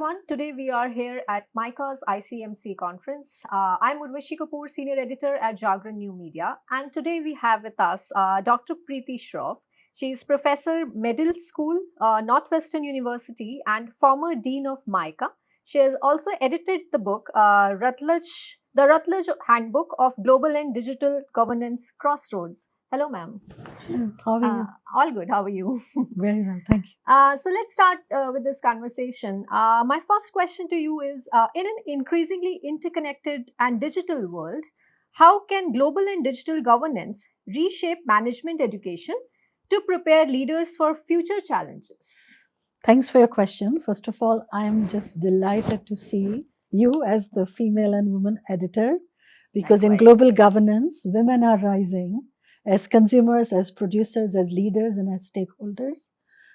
everyone. Today we are here at MICA's ICMC conference. I'm Urvashi Kapoor, Senior Editor at Jagran New Media. And today we have with us Dr. Preeti Shroff. She is Professor, Medill School, Northwestern University, and former Dean of MICA. She has also edited the book, The Rutledge Handbook of Global and Digital Governance Crossroads. Hello, ma'am. How are you? All good. How are you? Very well, thank you. So let's start with this conversation. My first question to you is in an increasingly interconnected and digital world, how can global and digital governance reshape management education to prepare leaders for future challenges? Thanks for your question. First of all, I am just delighted to see you as the female and woman editor because in global Likewise. governance, women are rising as consumers, as producers, as leaders, and as stakeholders.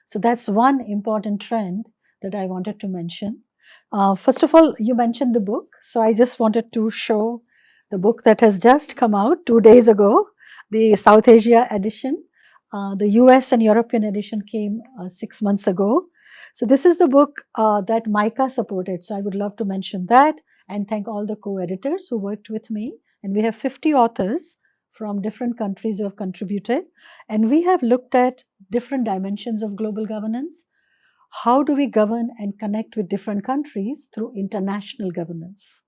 So that's one important trend that I wanted to mention. First of all, you mentioned the book. So I just wanted to show the book that has just come out 2 days ago, the South Asia edition. The US and European edition came 6 months ago. So this is the book that MICA supported. So I would love to mention that and thank all the co-editors who worked with me. And we have 50 authors from different countries who have contributed. And we have looked at different dimensions of global governance. How do we govern and connect with different countries through international governance?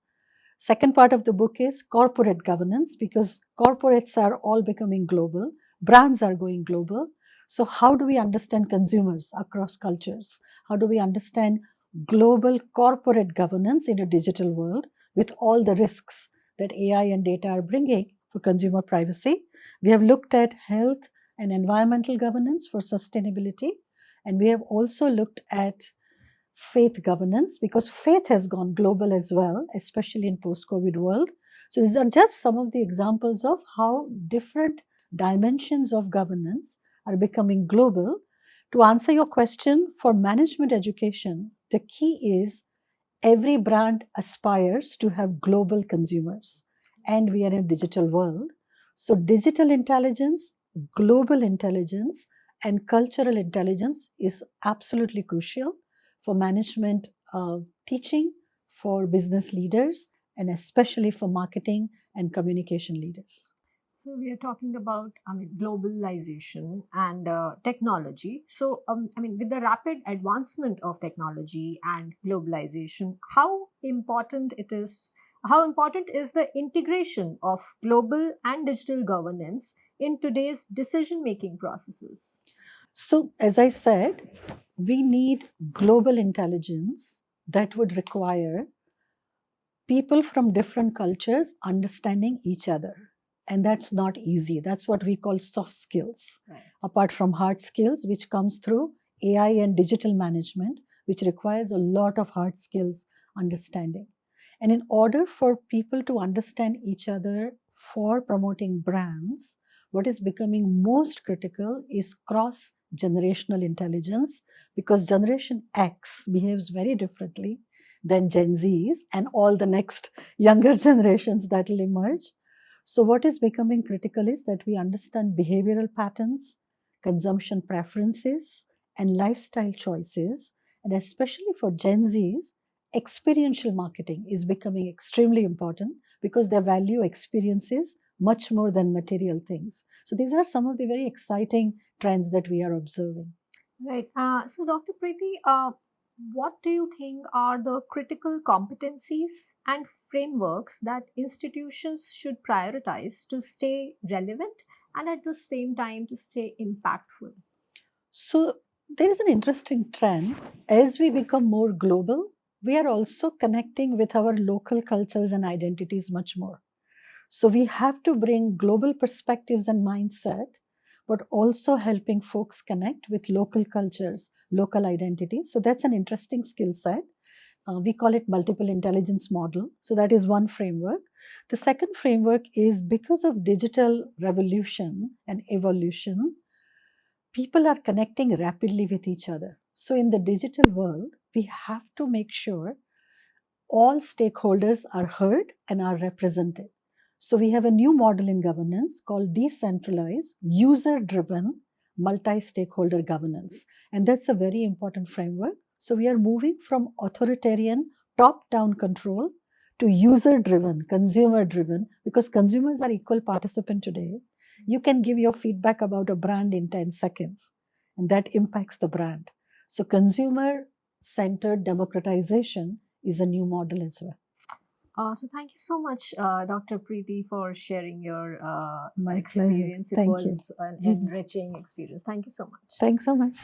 Second part of the book is corporate governance because corporates are all becoming global, brands are going global. So, how do we understand consumers across cultures? How do we understand global corporate governance in a digital world with all the risks that AI and data are bringing for consumer privacy? We have looked at health and environmental governance for sustainability, and we have also looked at faith governance because faith has gone global as well, especially in post-COVID world. So these are just some of the examples of how different dimensions of governance are becoming global. To answer your question, for management education, the key is every brand aspires to have global consumers, and we are in a digital world. So digital intelligence, global intelligence, and cultural intelligence is absolutely crucial for management teaching, for business leaders, and especially for marketing and communication leaders. So we are talking about, globalization and technology. So, with the rapid advancement of technology and globalization, how important is the integration of global and digital governance in today's decision-making processes? So, as I said, we need global intelligence that would require people from different cultures understanding each other. And that's not easy. That's what we call soft skills, Right. apart from hard skills, which comes through AI and digital management, which requires a lot of hard skills understanding. And in order for people to understand each other for promoting brands, what is becoming most critical is cross generational intelligence because Generation X behaves very differently than Gen Zs and all the next younger generations that will emerge. So, what is becoming critical is that we understand behavioral patterns, consumption preferences, and lifestyle choices. And especially for Gen Zs, experiential marketing is becoming extremely important because they value experiences much more than material things. So, these are some of the very exciting trends that we are observing. Right. So, Dr. Preeti, what do you think are the critical competencies and frameworks that institutions should prioritize to stay relevant and at the same time to stay impactful? So, there is an interesting trend. As we become more global, we are also connecting with our local cultures and identities much more. So, we have to bring global perspectives and mindset, but also helping folks connect with local cultures, local identities. So, that's an interesting skill set. We call it multiple intelligence model. So, that is one framework. The second framework is because of digital revolution and evolution, people are connecting rapidly with each other. So, in the digital world, we have to make sure all stakeholders are heard and are represented. So, we have a new model in governance called decentralized, user driven, multi stakeholder governance. And that's a very important framework. So we are moving from authoritarian top-down control to user-driven, consumer-driven, because consumers are equal participant today. You can give your feedback about a brand in 10 seconds, and that impacts the brand. So consumer-centered democratization is a new model as well. So thank you so much, Dr. Preeti, for sharing your My pleasure. experience. It Thank you. was an enriching experience. Thank you so much. Thanks so much.